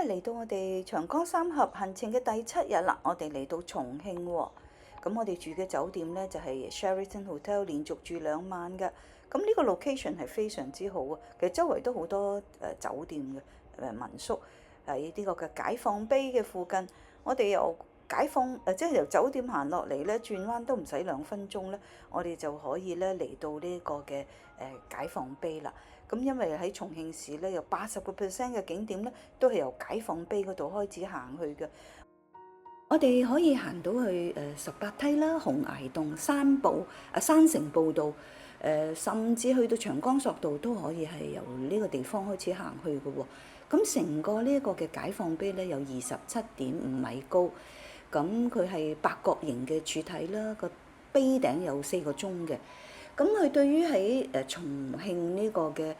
嚟到我哋長江三峽行程嘅第7日啦，我哋嚟到重慶喎。咁我哋住嘅酒店咧就係 Sheraton Hotel， 連續住2晚嘅。咁呢個 location 係非常之好啊。其實周圍都好多酒店嘅民宿，喺呢個嘅解放碑嘅附近。我哋由即係由酒店行落嚟咧，轉彎都唔使2分鐘咧，我哋就可以咧嚟到呢個嘅解放碑啦。咁因為喺重慶市咧，有80% 嘅景點咧都係由解放碑嗰度開始行去嘅。我哋可以行到去18梯啦、洪崖洞、山城步道，甚至去到長江索道都可以係由呢個地方開始行去嘅喎。咁成個呢一個嘅解放碑咧有27.5米高，咁佢係八角形嘅柱體啦，個碑頂有4個鐘嘅。咁佢對於喺重慶呢個嘅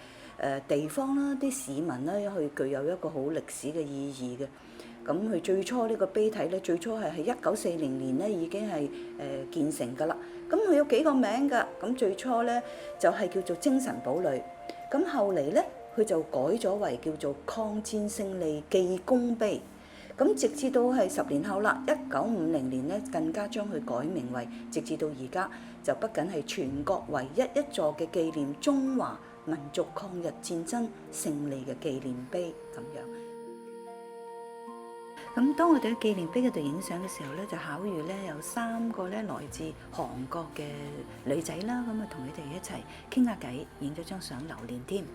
地方啦，啲市民咧，佢具有一個好歷史嘅意義嘅。咁佢最初呢個碑體咧，最初係喺1940年咧已經係建成㗎啦。咁佢有幾個名㗎？咁最初咧就係叫做精神堡壘，咁後嚟咧佢就改咗為叫做抗戰勝利記功碑。咁直至到係10年後啦，1950年咧更加將佢改名為，直至到而家就不僅係全國唯一一座嘅紀念中華民族抗日戰爭勝利嘅紀念碑咁樣。咁當我哋喺紀念碑嗰度影相嘅時候咧，就巧遇咧有3個咧來自韓國嘅女仔啦，咁啊同佢哋一齊傾下偈，影咗張相留念添。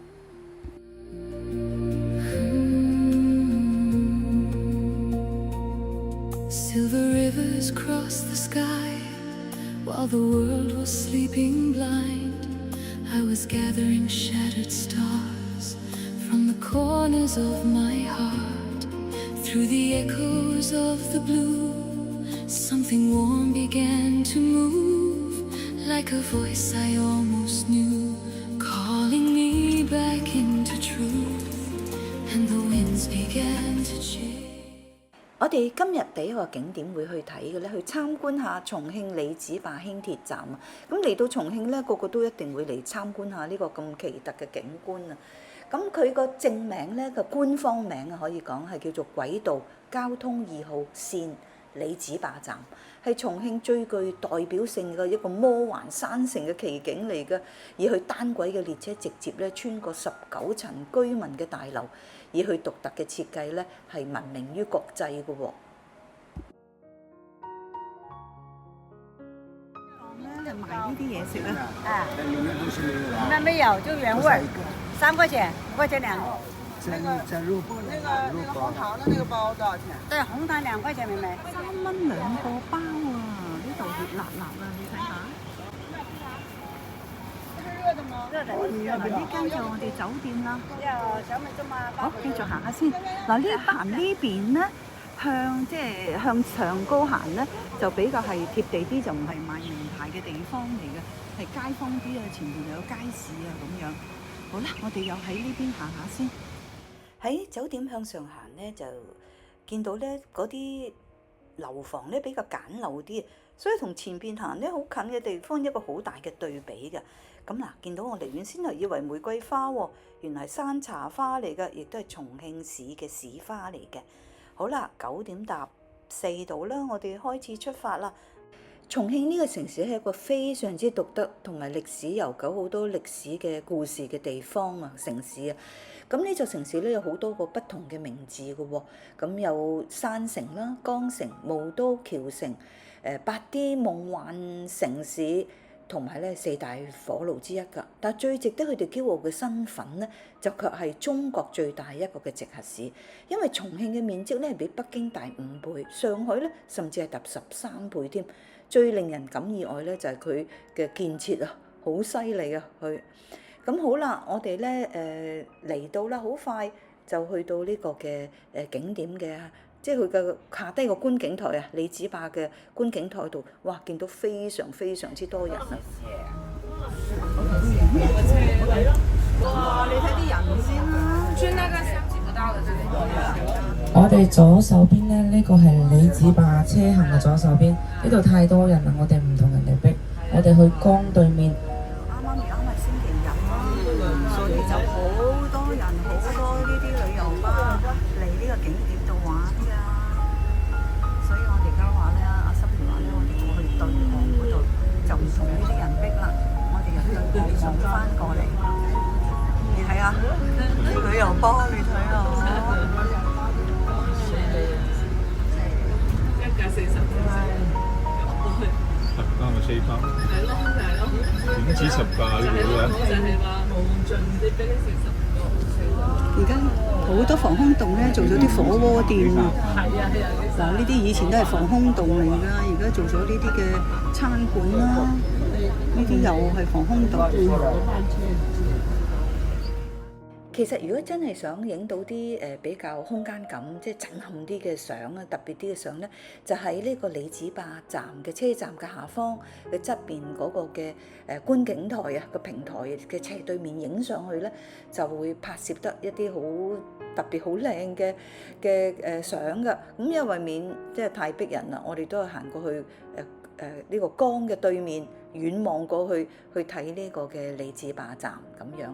Silver rivers cross the sky while the world was sleeping blind. I was gathering shattered stars from the corners of my heart. Through the echoes of the blue, something warm began to move, like a voice I almost knew, calling me back into truth, and the winds began to change. 我哋今日第一個景點會去睇嘅咧，去參觀下重慶李子壩輕鐵站啊！咁嚟到重慶咧，個個都一定會嚟參觀下呢個咁奇特嘅景觀啊！咁佢個正名咧，個官方名啊，可以講係叫做軌道交通2號線李子壩站，係重慶最具代表性嘅一個魔幻山城嘅奇景嚟嘅。而佢單軌嘅列車直接咧穿過19層居民嘅大樓，而佢獨特嘅設計咧係聞名於國際嘅喎。就賣呢啲嘢食啦。啊，那沒有，就原味，3塊錢，5塊錢2個。那個紅糖的那個包多少錢？對，紅糖2塊錢，妹妹。3蚊2個包啊！呢度熱辣辣啊！你睇下。熱的嗎？熱的。嗱，呢間就我哋酒店啦。要小米粥嗎？好，繼續行下先。嗱，呢邊咧，向上高行咧，就比較係貼地啲，就唔係賣名牌嘅地方嚟嘅，係街坊啲啊，前面又有街市啊咁樣。好啦，我哋又喺呢邊行下先。喺酒店向上行咧，就見到咧嗰啲樓房咧比較簡陋啲，所以同前邊行咧好近嘅地方一個好大嘅對比嘅。咁嗱，見到我離遠先係以為玫瑰花喎，原來係山茶花嚟嘅，亦都係重慶市嘅市花嚟嘅。好啦，9點搭4度啦，我哋開始出發啦。重慶呢個城市係一個非常之獨特同埋歷史悠久、好多歷史嘅故事嘅地方啊，城市啊。咁呢座城市咧有好多個不同嘅名字嘅喎，咁有山城啦、江城、霧都、橋城、8D 夢幻城市，同埋咧4大火爐之一㗎。但係最值得佢哋驕傲嘅身份咧，就卻係中國最大一個嘅直轄市，因為重慶嘅面積咧係比北京大5倍，上海咧甚至係達13倍添。最令人感意外咧就係佢嘅建設啊，好犀利啊佢。咁好啦，我哋咧嚟到啦，好快就去到呢個嘅景點嘅，即係佢嘅下低個觀景台啊，李子壩嘅觀景台度，哇！見到非常非常之多人啊！哇！你睇啲人先啦，轉那個想象不到嘅真係。我哋左手邊咧，呢個係李子壩車行嘅左手邊，呢度太多人啦，我哋唔同人哋逼，我哋去江對面。啱啱星期日啦，所以就好多人好多呢啲旅遊巴嚟呢個景點度玩㗎。所以我哋而家話咧，阿心如話咧，我哋要去對岸嗰度就唔同呢啲人逼啦，我哋由對岸望翻過嚟。你睇下啲旅遊巴，你睇下。啱咪4包，點止10架呢度啊？而家好多防空洞咧，做咗啲火鍋店啊！嗱，呢啲以前都係防空洞嚟㗎，而家做咗呢啲嘅餐館啦，呢啲又係防空洞。其實如果真係想影到啲比較空間感，即係震撼啲嘅相啊，特別啲嘅相咧，就喺呢個里子壩站嘅車站嘅下方嘅側邊嗰個嘅觀景台啊，個平台嘅斜對面影上去咧，就會拍攝得一啲好特別好靚嘅相㗎。咁因為免即係太逼人啦，我哋都係行過去呢個江嘅對面遠望過去睇呢個嘅里子壩站咁樣。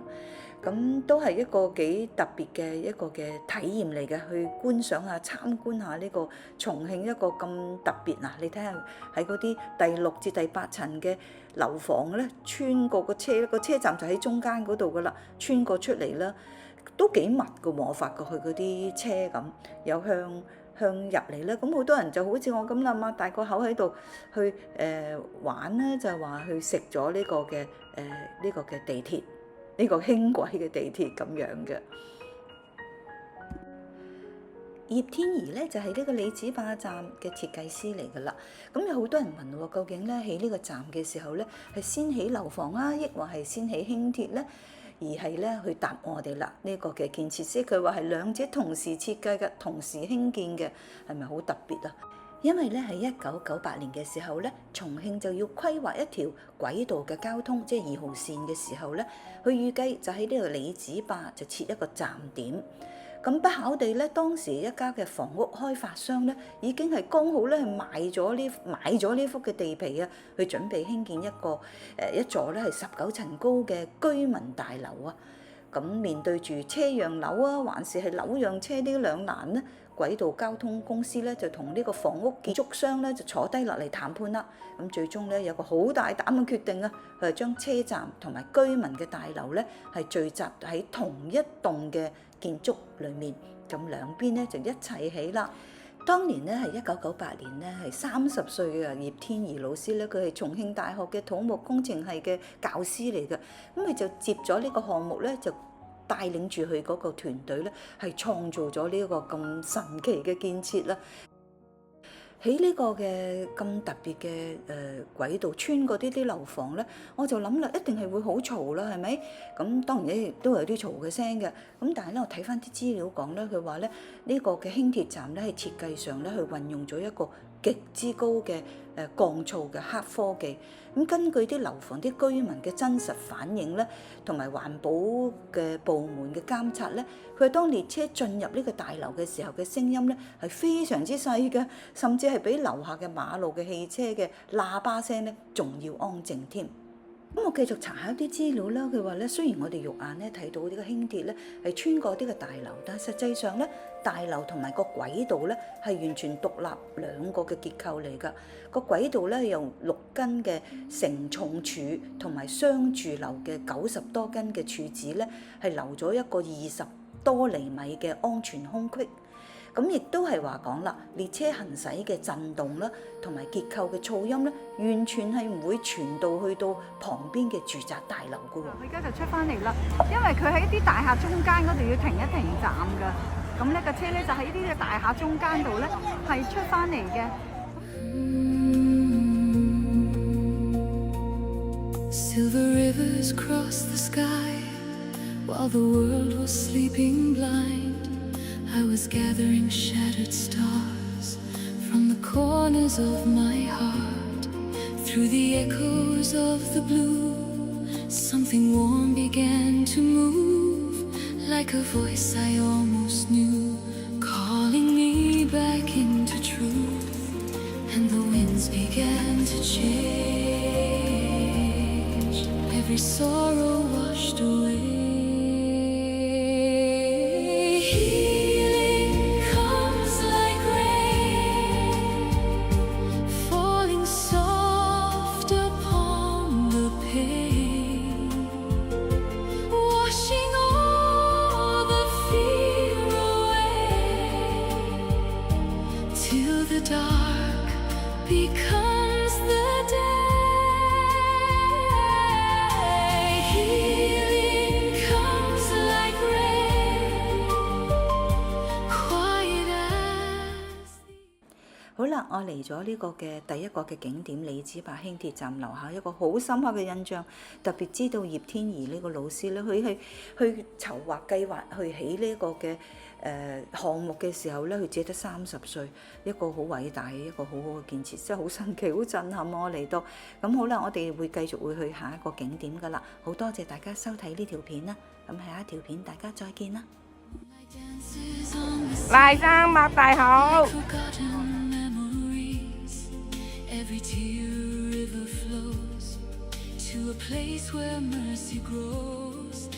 咁都係一個幾特別嘅一個嘅體驗嚟嘅，去觀賞下、參觀下呢個重慶一個咁特別嗱。你睇下喺嗰啲第6至第8層嘅樓房咧，穿過個車站就喺中間嗰度噶啦，穿過出嚟啦，都幾密噶喎。我發覺佢嗰啲車咁，有向入嚟啦。咁好多人就好似我咁啦，擘大個口喺度去玩咧，就係話去食咗呢個嘅地鐵。呢個輕軌嘅地鐵咁樣嘅。葉天儀咧就係呢個里子壩站嘅設計師嚟㗎啦。咁有好多人問喎，究竟咧起呢個站嘅時候咧係先起樓房啊，抑或係先起輕鐵咧？而係咧去答我哋啦，呢個嘅建設師佢話係兩者同時設計嘅，同時興建嘅，係咪好特別啊？因為咧喺1998年嘅時候咧，重慶就要規劃一條軌道嘅交通，即係2號線嘅時候咧，佢預計就喺呢個里子壩就設一個站點。咁不巧地咧，當時一家嘅房屋開發商咧已經係剛好咧係買咗呢幅嘅地皮啊，去準備興建一座咧係19層高嘅居民大樓啊。咁面對住車讓樓啊，還是係樓讓車呢兩難咧？軌道交通公司咧就同呢個房屋建築商咧就坐低落嚟談判啦。咁最終咧有個好大膽嘅決定啊，佢係將車站同埋居民嘅大樓咧係聚集喺同一棟嘅建築裡面，咁兩邊咧就一齊起啦。當年咧係1998年咧係30歲嘅葉天儀老師咧，佢係重慶大學嘅土木工程系嘅教師嚟嘅，咁佢就接咗呢個項目咧就帶領住佢嗰個團隊咧，係創造咗呢一個咁神奇嘅建設啦。喺呢個嘅咁特別嘅軌道穿過呢啲樓房咧，我就諗啦，一定係會好嘈啦，係咪？咁當然咧亦都有啲嘈嘅聲嘅。咁但係咧，我睇翻啲資料講咧，佢話咧呢個嘅輕鐵站咧喺設計上咧，佢運用咗一個極之高嘅降噪嘅黑科技。咁根據啲樓房啲居民嘅真實反應咧，同埋環保嘅部門嘅監察咧，佢當列車進入呢個大樓嘅時候嘅聲音咧係非常之細嘅，甚至係比樓下嘅馬路嘅汽車嘅喇叭聲咧仲要安靜添。咁我繼續查下啲資料啦，佢話咧雖然我哋肉眼咧睇到呢個輕鐵咧係穿過呢個大樓，但係實際上咧大樓同埋個軌道咧係完全獨立兩個嘅結構嚟㗎。個軌道咧由6根嘅承重柱同埋雙柱樓嘅90多根嘅柱子咧係留咗一個20多厘米嘅安全空隙。咁亦都係話講啦，列車行駛嘅震動啦，同埋結構嘅噪音咧，完全係唔會傳到去到旁邊嘅住宅大樓噶喎。佢而家就出翻嚟啦，因為佢喺啲大廈中間嗰度要停一停站噶，咁呢個車咧就喺呢啲大廈中間度咧係出翻嚟嘅。Silver rivers cross the sky while the world was sleeping blind.I was gathering shattered stars from the corners of my heart. Through the echoes of the blue, something warm began to move, like a voice I almost knew, calling me back into truth. And the winds began to change. Every sorrow 我嚟咗呢個嘅第一個嘅景點李子壩輕鐵站，留下一個好深刻嘅印象。特別知道葉天怡呢個老師咧，佢係去籌劃計劃去起呢個嘅項目嘅時候咧，佢只得30歲，一個好偉大嘅一個好好嘅建設，真係好神奇、好震撼我嚟到。咁好啦，我哋會繼續會去下一個景點㗎啦。好多謝大家收睇呢條片啦，咁下一條片大家再見啦。賴生擘大口。 Forgotten memories. Every tear river flows to a place where mercy grows.